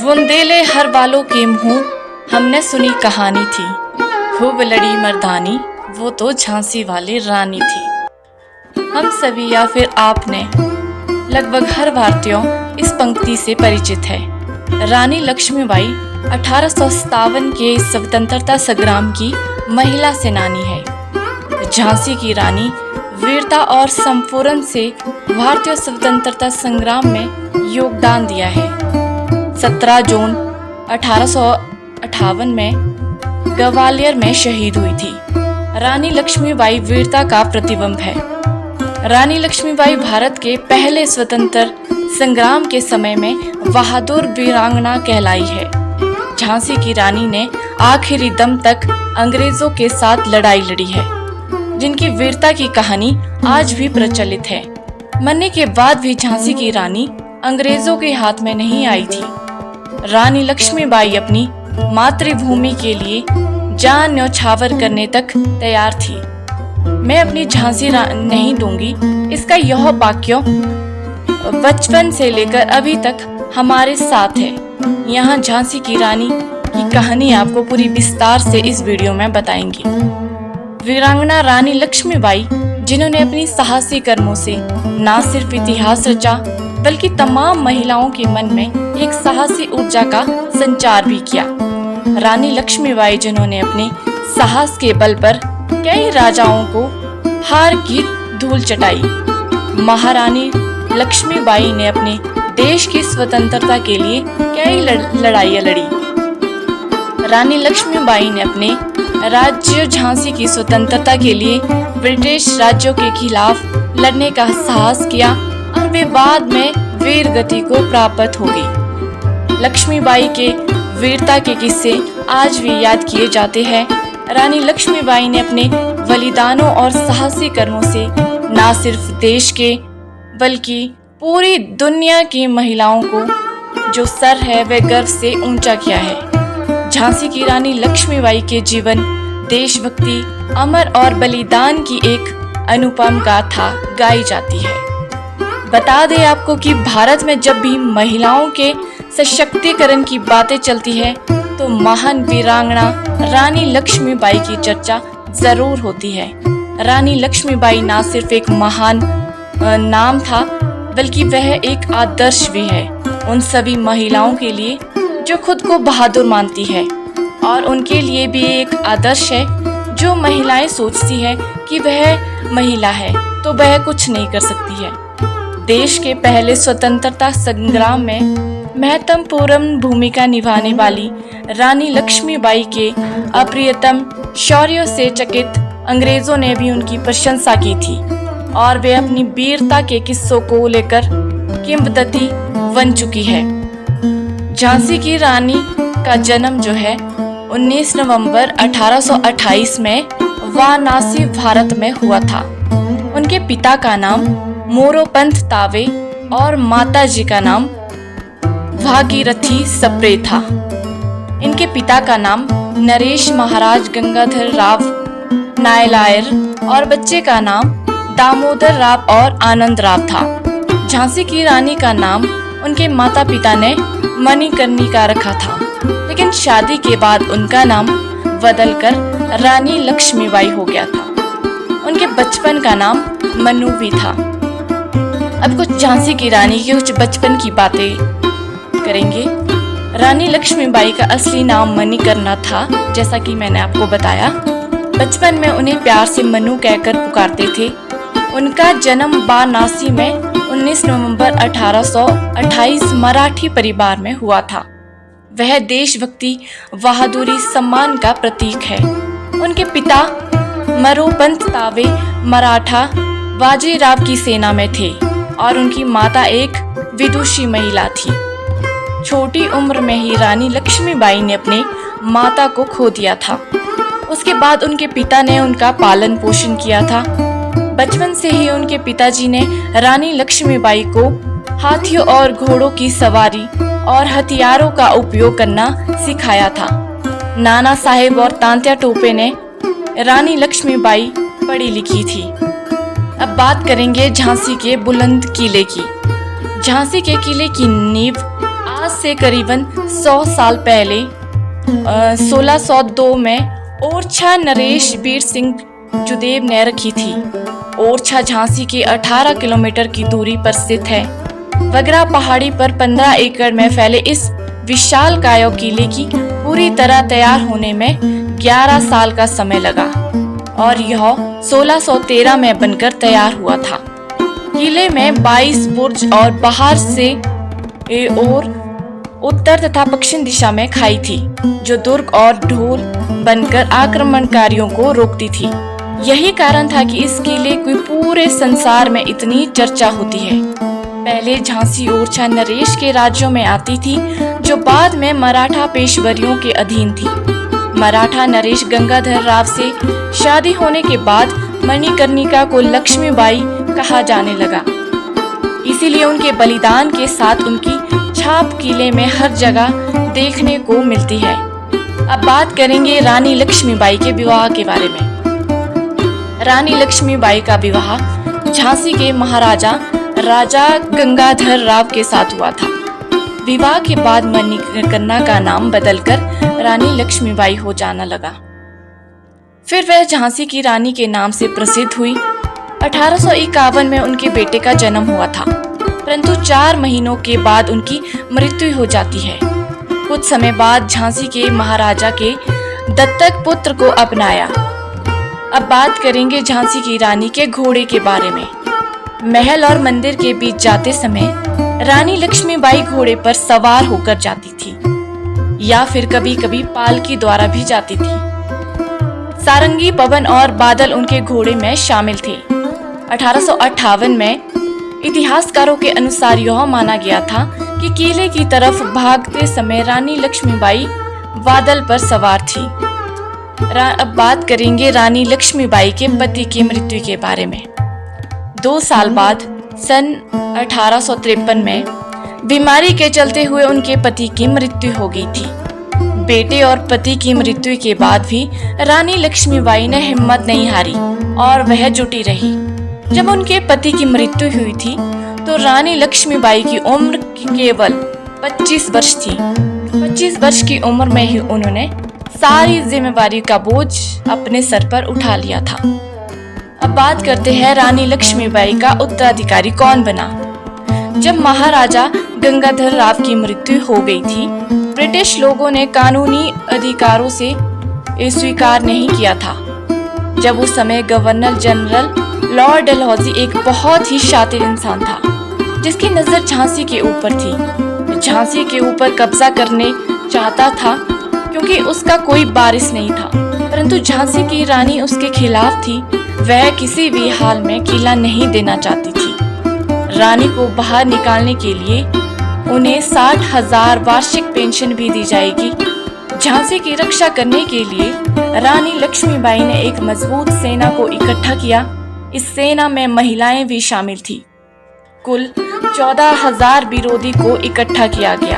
बुंदेले हर वालों के मुँह हमने सुनी कहानी थी, खूब लड़ी मर्दानी वो तो झांसी वाली रानी थी। हम सभी या फिर आपने लगभग हर भारतीयों इस पंक्ति से परिचित है। रानी लक्ष्मीबाई 1857 के स्वतंत्रता संग्राम की महिला सेनानी है। झांसी की रानी वीरता और संपूर्ण से भारतीय स्वतंत्रता संग्राम में योगदान दिया है। 17 जून 1858 में ग्वालियर में शहीद हुई थी। रानी लक्ष्मीबाई वीरता का प्रतिबिंब है। रानी लक्ष्मीबाई भारत के पहले स्वतंत्र संग्राम के समय में बहादुर वीरांगना कहलाई है। झांसी की रानी ने आखिरी दम तक अंग्रेजों के साथ लड़ाई लड़ी है, जिनकी वीरता की कहानी आज भी प्रचलित है। मरने के बाद भी झांसी की रानी अंग्रेजों के हाथ में नहीं आई थी। रानी लक्ष्मीबाई अपनी मातृभूमि के लिए जान न्यौछावर करने तक तैयार थी। मैं अपनी झांसी नहीं दूंगी, इसका यह वाक्य बचपन से लेकर अभी तक हमारे साथ है। यहाँ झांसी की रानी की कहानी आपको पूरी विस्तार से इस वीडियो में बताएंगे। वीरांगना रानी लक्ष्मीबाई, जिन्होंने अपनी साहसी कर्मों से न सिर्फ इतिहास रचा बल्कि तमाम महिलाओं के मन में एक साहसी ऊर्जा का संचार भी किया। रानी लक्ष्मीबाई, जिन्होंने अपने साहस के बल पर कई राजाओं को हार की धूल चटाई। महारानी लक्ष्मीबाई ने अपने देश की स्वतंत्रता के लिए कई लड़ाइयाँ लड़ी। रानी लक्ष्मीबाई ने अपने राज्य झांसी की स्वतंत्रता के लिए ब्रिटिश राज्यों के खिलाफ लड़ने का साहस किया और वे बाद में वीर गति को प्राप्त हो गई। लक्ष्मीबाई के वीरता के किस्से आज भी याद किए जाते हैं। रानी लक्ष्मीबाई ने अपने बलिदानों और साहसी कर्मों से न सिर्फ देश के बल्कि पूरी दुनिया की महिलाओं को जो सर है वह गर्व से ऊंचा किया है। झांसी की रानी लक्ष्मीबाई के जीवन, देशभक्ति, अमर और बलिदान की एक अनुपम गाथा गाई जाती है। बता दें आपको कि भारत में जब भी महिलाओं के सशक्तिकरण की बातें चलती है तो महान वीरांगना रानी लक्ष्मीबाई की चर्चा जरूर होती है। रानी लक्ष्मीबाई न सिर्फ एक महान नाम था बल्कि वह एक आदर्श भी है उन सभी महिलाओं के लिए जो खुद को बहादुर मानती है, और उनके लिए भी एक आदर्श है जो महिलाएं सोचती है कि वह महिला है तो वह कुछ नहीं कर सकती है। देश के पहले स्वतंत्रता संग्राम में महत्वपूर्ण भूमिका निभाने वाली रानी लक्ष्मीबाई के अप्रियतम शौर्य से चकित अंग्रेजों ने भी उनकी प्रशंसा की थी और वे अपनी वीरता के किस्सों को लेकर किंवदंती बन चुकी है। झांसी की रानी का जन्म जो है 19 नवंबर 1828 में वाराणसी भारत में हुआ था। उनके पिता का नाम मोरोपंत तावे और माता जी का नाम भागीरथी सप्रे था। इनके पिता का नाम नरेश महाराज गंगाधर राव नायलायर और बच्चे का नाम दामोदर राव और आनंद राव था। झांसी की रानी का नाम उनके माता पिता ने मणिकर्णिका रखा था, लेकिन शादी के बाद उनका नाम बदलकर रानी लक्ष्मीबाई हो गया था। उनके बचपन का नाम मनु भी था। अब कुछ झांसी की रानी की कुछ बचपन की बातें करेंगे। रानी लक्ष्मीबाई का असली नाम मणिकर्णिका था, जैसा कि मैंने आपको बताया। बचपन में उन्हें प्यार से मनु कहकर पुकारते थे। उनका जन्म वाराणसी में 19 नवंबर 1828 मराठी परिवार में हुआ था। वह देशभक्ति, बहादुरी, सम्मान का प्रतीक है। उनके पिता मोरोपंत तावे मराठा बाजीराव की सेना में थे और उनकी माता एक विदुषी महिला थी। छोटी उम्र में ही रानी लक्ष्मीबाई ने अपने माता को खो दिया था। उसके बाद उनके पिता ने उनका पालन पोषण किया था। बचपन से ही उनके पिताजी ने रानी लक्ष्मीबाई को हाथियों और घोड़ों की सवारी और हथियारों का उपयोग करना सिखाया था। नाना साहेब और तांत्या टोपे ने रानी लक्ष्मीबाई पढ़ी लिखी थी। अब बात करेंगे झांसी के बुलंद किले की। झांसी के किले की नींव आज से करीबन 100 साल पहले 1602 में ओरछा नरेश वीर सिंह जुदेव ने रखी थी। ओरछा झांसी के 18 किलोमीटर की दूरी पर स्थित है। वगरा पहाड़ी पर 15 एकड़ में फैले इस विशाल काया किले की पूरी तरह तैयार होने में 11 साल का समय लगा और यह 1613 में बनकर तैयार हुआ था। किले में 22 बुर्ज और बाहर से और उत्तर तथा पश्चिम दिशा में खाई थी, जो दुर्ग और ढोल बनकर आक्रमणकारियों को रोकती थी। यही कारण था कि इस किले की पूरे संसार में इतनी चर्चा होती है। पहले झांसी ओरछा नरेश के राज्यों में आती थी, जो बाद में मराठा पेशवरियों के अधीन थी। मराठा नरेश गंगाधर राव से शादी होने के बाद मणिकर्णिका को लक्ष्मीबाई कहा जाने लगा। इसीलिए उनके बलिदान के साथ उनकी छाप किले में हर जगह देखने को मिलती है। अब बात करेंगे रानी लक्ष्मीबाई के विवाह के बारे में। रानी लक्ष्मीबाई का विवाह झांसी के महाराजा राजा गंगाधर राव के साथ हुआ था। विवाह के बाद मणिकर्णिका का नाम बदलकर रानी लक्ष्मीबाई हो जाना लगा। फिर वह झांसी की रानी के नाम से प्रसिद्ध हुई। 1851 में उनके बेटे का जन्म हुआ था, परंतु 4 महीनों के बाद उनकी मृत्यु हो जाती है। कुछ समय बाद झांसी के महाराजा के दत्तक पुत्र को अपनाया। अब बात करेंगे झांसी की रानी के घोड़े के बारे में। महल और मंदिर के बीच जाते समय रानी लक्ष्मीबाई घोड़े पर सवार होकर जाती थी या फिर कभी कभी पालकी द्वारा भी जाती थी। सारंगी, पवन और बादल उनके घोड़े में शामिल थे। 1858 में इतिहासकारों के अनुसार यह माना गया था कि किले की तरफ भागते समय रानी लक्ष्मीबाई बादल पर सवार थी। अब बात करेंगे रानी लक्ष्मीबाई के पति की मृत्यु के बारे में। 2 साल बाद सन 1853 में बीमारी के चलते हुए उनके पति की मृत्यु हो गई थी। बेटे और पति की मृत्यु के बाद भी रानी लक्ष्मीबाई ने हिम्मत नहीं हारी और वह जुटी रही। जब उनके पति की मृत्यु हुई थी तो रानी लक्ष्मीबाई की उम्र केवल 25 वर्ष थी। 25 वर्ष की उम्र में ही उन्होंने सारी जिम्मेवारी का बोझ अपने सर पर उठा लिया था। अब बात करते हैं रानी लक्ष्मीबाई का उत्तराधिकारी कौन बना। जब महाराजा गंगाधर राव की मृत्यु हो गई थी, ब्रिटिश लोगों ने कानूनी अधिकारों से स्वीकार नहीं किया था। जब उस समय गवर्नर जनरल लॉर्ड डलहौजी एक बहुत ही शातिर इंसान था, जिसकी नजर झांसी के ऊपर थी। झांसी के ऊपर कब्जा करने चाहता था क्योंकि उसका कोई वारिस नहीं था, परंतु झांसी की रानी उसके खिलाफ थी। वह किसी भी हाल में किला नहीं देना चाहती थी। रानी को बाहर निकालने के लिए उन्हें 60,000 वार्षिक पेंशन भी दी जाएगी। झांसी की रक्षा करने के लिए रानी लक्ष्मीबाई ने एक मजबूत सेना को इकट्ठा किया। इस सेना में महिलाएं भी शामिल थी। कुल 14,000 विरोधी को इकट्ठा किया गया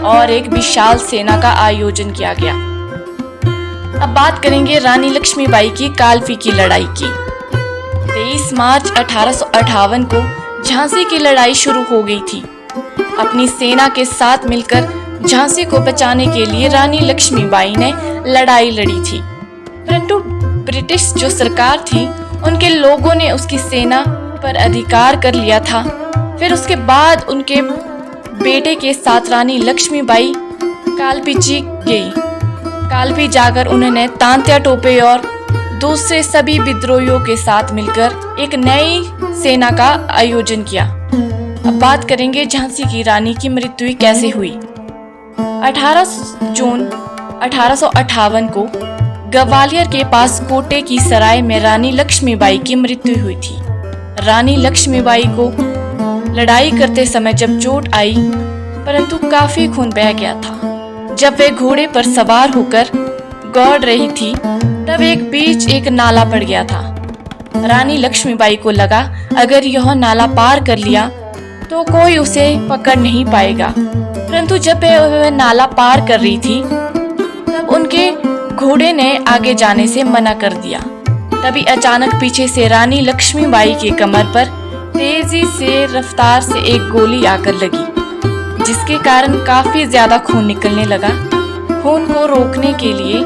और एक विशाल सेना का आयोजन किया गया। अब बात करेंगे रानी लक्ष्मीबाई की कालपी की लड़ाई की। 23 मार्च 1858 को झांसी की लड़ाई शुरू हो गई थी। अपनी सेना के साथ मिलकर झांसी को बचाने के लिए रानी लक्ष्मीबाई ने लड़ाई लड़ी थी, परंतु ब्रिटिश जो सरकार थी उनके लोगों ने उसकी सेना पर अधिकार कर लिया था। फिर उसके बाद उनके बेटे के साथ रानी लक्ष्मीबाई कालपी जीत गई। कालपी जाकर उन्होंने तांत्या टोपे और दूसरे सभी विद्रोहियों के साथ मिलकर एक नई सेना का आयोजन किया। अब बात करेंगे झांसी की रानी की मृत्यु कैसे हुई। 18 जून 1858 को ग्वालियर के पास कोटे की सराय में रानी लक्ष्मीबाई की मृत्यु हुई थी। रानी लक्ष्मीबाई को लड़ाई करते समय जब चोट आई, परंतु काफी खून बह गया था। जब वे घोड़े पर सवार होकर दौड़ रही थी, तब एक नाला पड़ गया था। रानी लक्ष्मीबाई को लगा अगर यह नाला पार कर लिया तो कोई उसे पकड़ नहीं पाएगा, परंतु जब वह नाला पार कर रही थी तब उनके घोड़े ने आगे जाने से मना कर दिया। तभी अचानक पीछे से रानी लक्ष्मीबाई के कमर पर तेजी से रफ्तार से एक गोली आकर लगी। जिसके कारण काफी ज्यादा खून निकलने लगा। खून को रोकने के लिए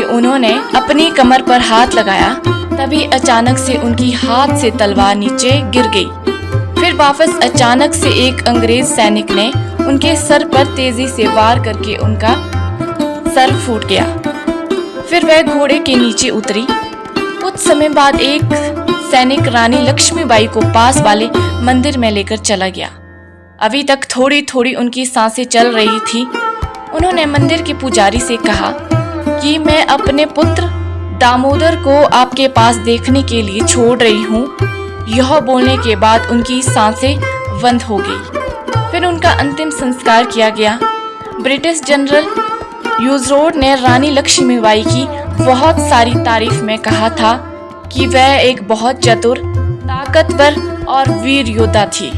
उन्होंने अपनी कमर पर हाथ लगाया। तभी अचानक से उनकी हाथ से तलवार नीचे गिर गई। फिर वापस अचानक से एक अंग्रेज सैनिक ने उनके सर पर तेजी से वार करके उनका सर फूट गया। फिर वह घोड़े के नीचे उतरी। कुछ समय बाद एक सैनिक रानी लक्ष्मीबाई को पास वाले मंदिर में लेकर चला गया। अभी तक थोड़ी थोड़ी उनकी सांसें चल रही थी। उन्होंने मंदिर के पुजारी से कहा कि मैं अपने पुत्र दामोदर को आपके पास देखने के लिए छोड़ रही हूँ। यह बोलने के बाद उनकी सांसें बंद हो गई। फिर उनका अंतिम संस्कार किया गया। ब्रिटिश जनरल ह्यूज ने रानी लक्ष्मीबाई की बहुत सारी तारीफ में कहा था कि वह एक बहुत चतुर, ताकतवर और वीर योद्धा थी।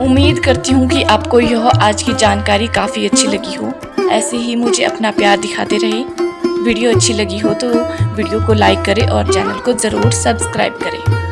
उम्मीद करती हूँ कि आपको यह आज की जानकारी काफ़ी अच्छी लगी हो। ऐसे ही मुझे अपना प्यार दिखाते रहे। वीडियो अच्छी लगी हो तो वीडियो को लाइक करें और चैनल को ज़रूर सब्सक्राइब करें।